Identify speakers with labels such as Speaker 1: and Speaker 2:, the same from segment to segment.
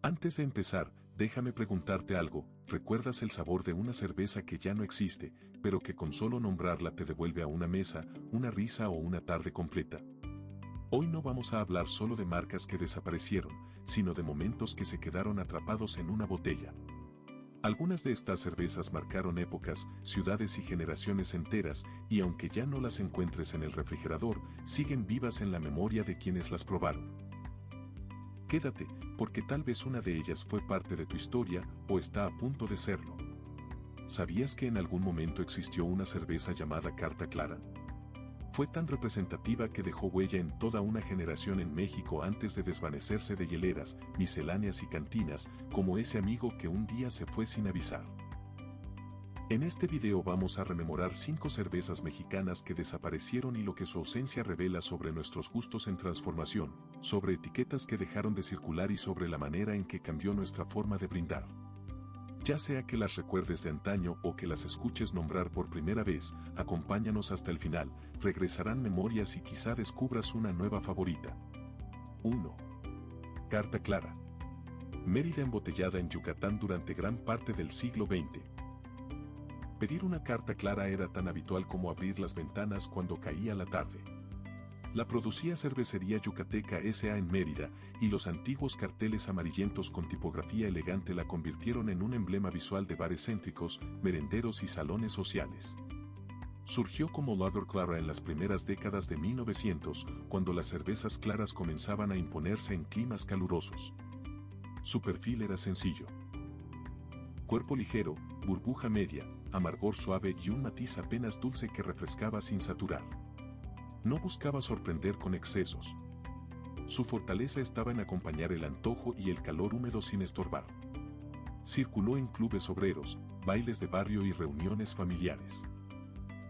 Speaker 1: Antes de empezar, déjame preguntarte algo. ¿Recuerdas el sabor de una cerveza que ya no existe, pero que con solo nombrarla te devuelve a una mesa, una risa o una tarde completa? Hoy no vamos a hablar solo de marcas que desaparecieron, sino de momentos que se quedaron atrapados en una botella. Algunas de estas cervezas marcaron épocas, ciudades y generaciones enteras, y aunque ya no las encuentres en el refrigerador, siguen vivas en la memoria de quienes las probaron. Quédate, porque tal vez una de ellas fue parte de tu historia, o está a punto de serlo. ¿Sabías que en algún momento existió una cerveza llamada Carta Clara? Fue tan representativa que dejó huella en toda una generación en México antes de desvanecerse de hieleras, misceláneas y cantinas, como ese amigo que un día se fue sin avisar. En este video vamos a rememorar 5 cervezas mexicanas que desaparecieron y lo que su ausencia revela sobre nuestros gustos en transformación, sobre etiquetas que dejaron de circular y sobre la manera en que cambió nuestra forma de brindar. Ya sea que las recuerdes de antaño o que las escuches nombrar por primera vez, acompáñanos hasta el final, regresarán memorias y quizá descubras una nueva favorita. 1. Carta Clara. Mérida embotellada en Yucatán durante gran parte del siglo XX. Pedir una carta clara era tan habitual como abrir las ventanas cuando caía la tarde. La producía Cervecería Yucateca S.A. en Mérida, y los antiguos carteles amarillentos con tipografía elegante la convirtieron en un emblema visual de bares céntricos, merenderos y salones sociales. Surgió como lager clara en las primeras décadas de 1900, cuando las cervezas claras comenzaban a imponerse en climas calurosos. Su perfil era sencillo. Cuerpo ligero, burbuja media, amargor suave y un matiz apenas dulce que refrescaba sin saturar. No buscaba sorprender con excesos. Su fortaleza estaba en acompañar el antojo y el calor húmedo sin estorbar. Circuló en clubes obreros, bailes de barrio y reuniones familiares.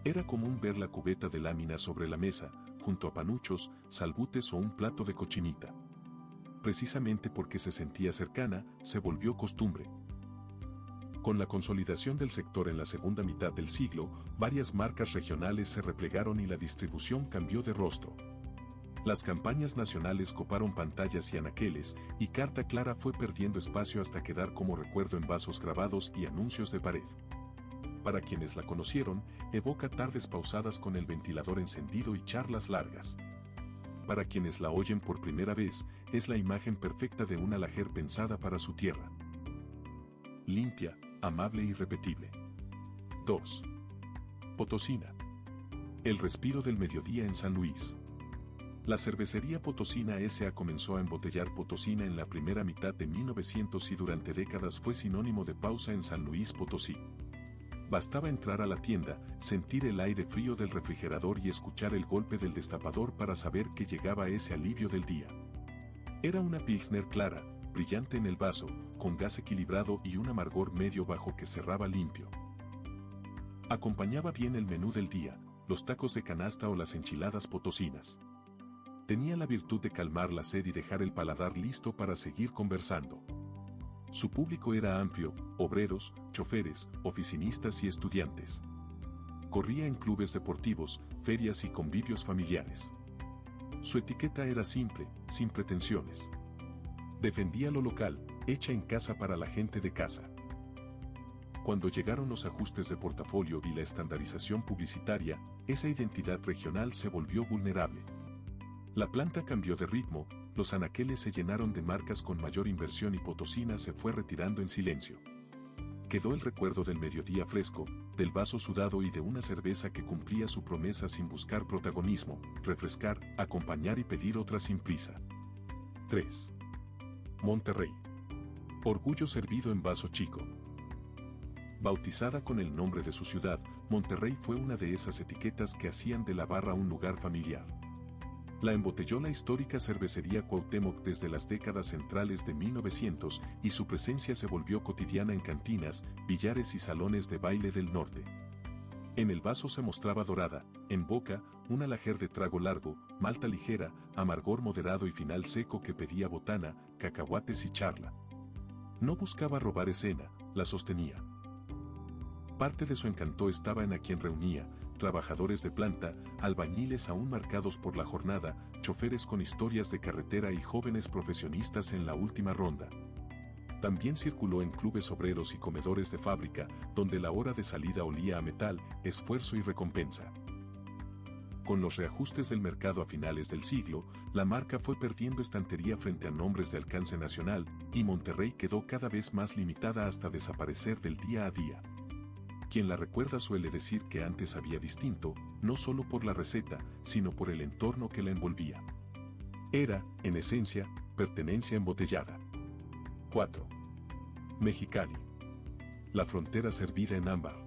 Speaker 1: Era común ver la cubeta de lámina sobre la mesa, junto a panuchos, salbutes o un plato de cochinita. Precisamente porque se sentía cercana, se volvió costumbre. Con la consolidación del sector en la segunda mitad del siglo, varias marcas regionales se replegaron y la distribución cambió de rostro. Las campañas nacionales coparon pantallas y anaqueles, y Carta Clara fue perdiendo espacio hasta quedar como recuerdo en vasos grabados y anuncios de pared. Para quienes la conocieron, evoca tardes pausadas con el ventilador encendido y charlas largas. Para quienes la oyen por primera vez, es la imagen perfecta de una lager pensada para su tierra. Limpia, amable y repetible. 2. Potosina. El respiro del mediodía en San Luis. La cervecería Potosina S.A. comenzó a embotellar Potosina en la primera mitad de 1900 y durante décadas fue sinónimo de pausa en San Luis Potosí. Bastaba entrar a la tienda, sentir el aire frío del refrigerador y escuchar el golpe del destapador para saber que llegaba ese alivio del día. Era una pilsner clara, brillante en el vaso, con gas equilibrado y un amargor medio bajo que cerraba limpio. Acompañaba bien el menú del día, los tacos de canasta o las enchiladas potosinas. Tenía la virtud de calmar la sed y dejar el paladar listo para seguir conversando. Su público era amplio, obreros, choferes, oficinistas y estudiantes. Corría en clubes deportivos, ferias y convivios familiares. Su etiqueta era simple, sin pretensiones. Defendía lo local, hecha en casa para la gente de casa. Cuando llegaron los ajustes de portafolio y la estandarización publicitaria, esa identidad regional se volvió vulnerable. La planta cambió de ritmo, los anaqueles se llenaron de marcas con mayor inversión y Potosina se fue retirando en silencio. Quedó el recuerdo del mediodía fresco, del vaso sudado y de una cerveza que cumplía su promesa sin buscar protagonismo, refrescar, acompañar y pedir otra sin prisa. 3. Monterrey. Orgullo servido en vaso chico. Bautizada con el nombre de su ciudad, Monterrey fue una de esas etiquetas que hacían de la barra un lugar familiar. La embotelló la histórica cervecería Cuauhtémoc desde las décadas centrales de 1900 y su presencia se volvió cotidiana en cantinas, billares y salones de baile del norte. En el vaso se mostraba dorada, en boca, una lager de trago largo, malta ligera, amargor moderado y final seco que pedía botana, cacahuates y charla. No buscaba robar escena, la sostenía. Parte de su encanto estaba en a quien reunía, trabajadores de planta, albañiles aún marcados por la jornada, choferes con historias de carretera y jóvenes profesionistas en la última ronda. También circuló en clubes obreros y comedores de fábrica, donde la hora de salida olía a metal, esfuerzo y recompensa. Con los reajustes del mercado a finales del siglo, la marca fue perdiendo estantería frente a nombres de alcance nacional, y Monterrey quedó cada vez más limitada hasta desaparecer del día a día. Quien la recuerda suele decir que antes había distinto, no solo por la receta, sino por el entorno que la envolvía. Era, en esencia, pertenencia embotellada. 4. Mexicali. La frontera servida en ámbar.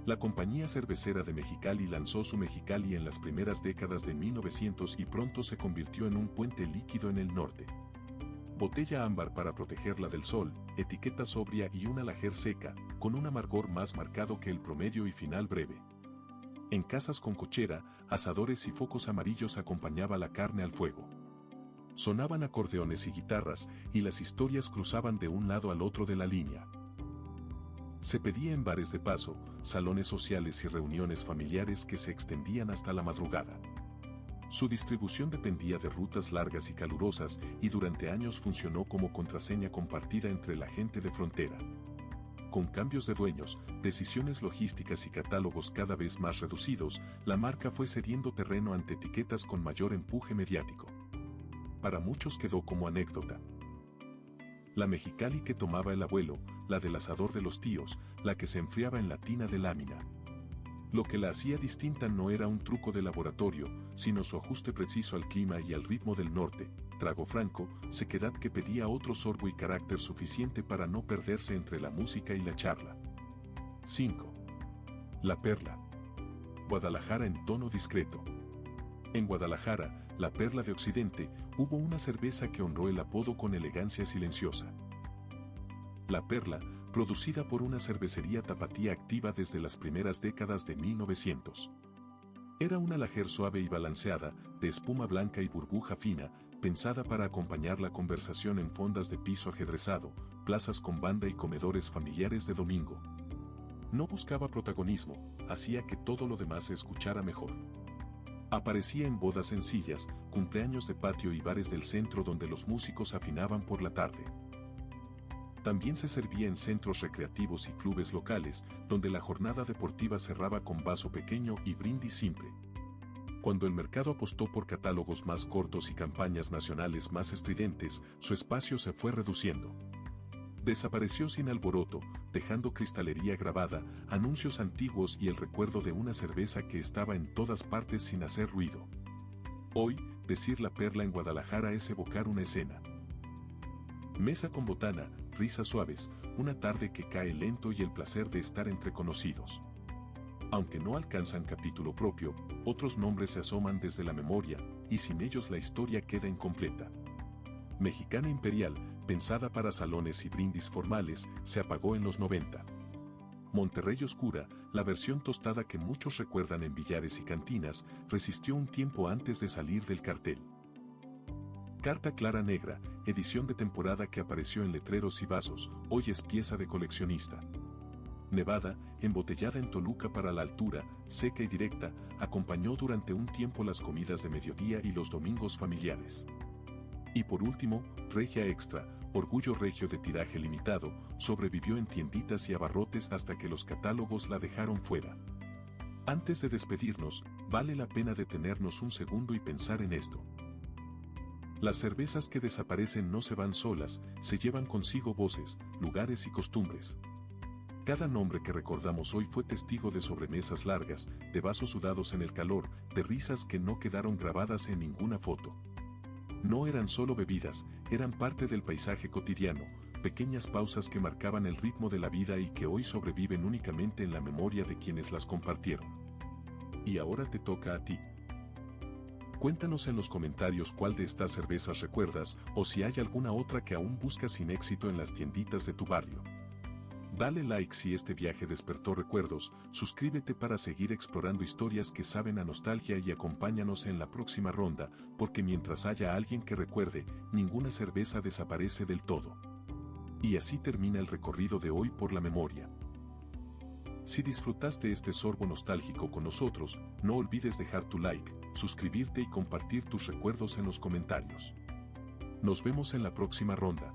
Speaker 1: La compañía cervecera de Mexicali lanzó su Mexicali en las primeras décadas de 1900 y pronto se convirtió en un puente líquido en el norte. Botella ámbar para protegerla del sol, etiqueta sobria y una lager seca, con un amargor más marcado que el promedio y final breve. En casas con cochera, asadores y focos amarillos acompañaba la carne al fuego. Sonaban acordeones y guitarras, y las historias cruzaban de un lado al otro de la línea. Se pedía en bares de paso, salones sociales y reuniones familiares que se extendían hasta la madrugada. Su distribución dependía de rutas largas y calurosas, y durante años funcionó como contraseña compartida entre la gente de frontera. Con cambios de dueños, decisiones logísticas y catálogos cada vez más reducidos, la marca fue cediendo terreno ante etiquetas con mayor empuje mediático. Para muchos quedó como anécdota. La Mexicali que tomaba el abuelo, la del asador de los tíos, la que se enfriaba en la tina de lámina. Lo que la hacía distinta no era un truco de laboratorio, sino su ajuste preciso al clima y al ritmo del norte, trago franco, sequedad que pedía otro sorbo y carácter suficiente para no perderse entre la música y la charla. 5. La Perla. Guadalajara en tono discreto. En Guadalajara, la perla de Occidente, hubo una cerveza que honró el apodo con elegancia silenciosa. La Perla, producida por una cervecería tapatía activa desde las primeras décadas de 1900. Era una lager suave y balanceada, de espuma blanca y burbuja fina, pensada para acompañar la conversación en fondas de piso ajedrezado, plazas con banda y comedores familiares de domingo. No buscaba protagonismo, hacía que todo lo demás se escuchara mejor. Aparecía en bodas sencillas, cumpleaños de patio y bares del centro donde los músicos afinaban por la tarde. También se servía en centros recreativos y clubes locales, donde la jornada deportiva cerraba con vaso pequeño y brindis simple. Cuando el mercado apostó por catálogos más cortos y campañas nacionales más estridentes, su espacio se fue reduciendo. Desapareció sin alboroto, dejando cristalería grabada, anuncios antiguos y el recuerdo de una cerveza que estaba en todas partes sin hacer ruido. Hoy, decir La Perla en Guadalajara es evocar una escena. Mesa con botana, risas suaves, una tarde que cae lento y el placer de estar entre conocidos. Aunque no alcanzan capítulo propio, otros nombres se asoman desde la memoria, y sin ellos la historia queda incompleta. Mexicana Imperial, pensada para salones y brindis formales, se apagó en los 90. Monterrey Oscura, la versión tostada que muchos recuerdan en billares y cantinas, resistió un tiempo antes de salir del cartel. Carta Clara Negra, edición de temporada que apareció en letreros y vasos, hoy es pieza de coleccionista. Nevada, embotellada en Toluca para la altura, seca y directa, acompañó durante un tiempo las comidas de mediodía y los domingos familiares. Y por último, Regia Extra, orgullo regio de tiraje limitado, sobrevivió en tienditas y abarrotes hasta que los catálogos la dejaron fuera. Antes de despedirnos, vale la pena detenernos un segundo y pensar en esto. Las cervezas que desaparecen no se van solas, se llevan consigo voces, lugares y costumbres. Cada nombre que recordamos hoy fue testigo de sobremesas largas, de vasos sudados en el calor, de risas que no quedaron grabadas en ninguna foto. No eran solo bebidas, eran parte del paisaje cotidiano, pequeñas pausas que marcaban el ritmo de la vida y que hoy sobreviven únicamente en la memoria de quienes las compartieron. Y ahora te toca a ti. Cuéntanos en los comentarios cuál de estas cervezas recuerdas o si hay alguna otra que aún buscas sin éxito en las tienditas de tu barrio. Dale like si este viaje despertó recuerdos, suscríbete para seguir explorando historias que saben a nostalgia y acompáñanos en la próxima ronda, porque mientras haya alguien que recuerde, ninguna cerveza desaparece del todo. Y así termina el recorrido de hoy por la memoria. Si disfrutaste este sorbo nostálgico con nosotros, no olvides dejar tu like, suscribirte y compartir tus recuerdos en los comentarios. Nos vemos en la próxima ronda.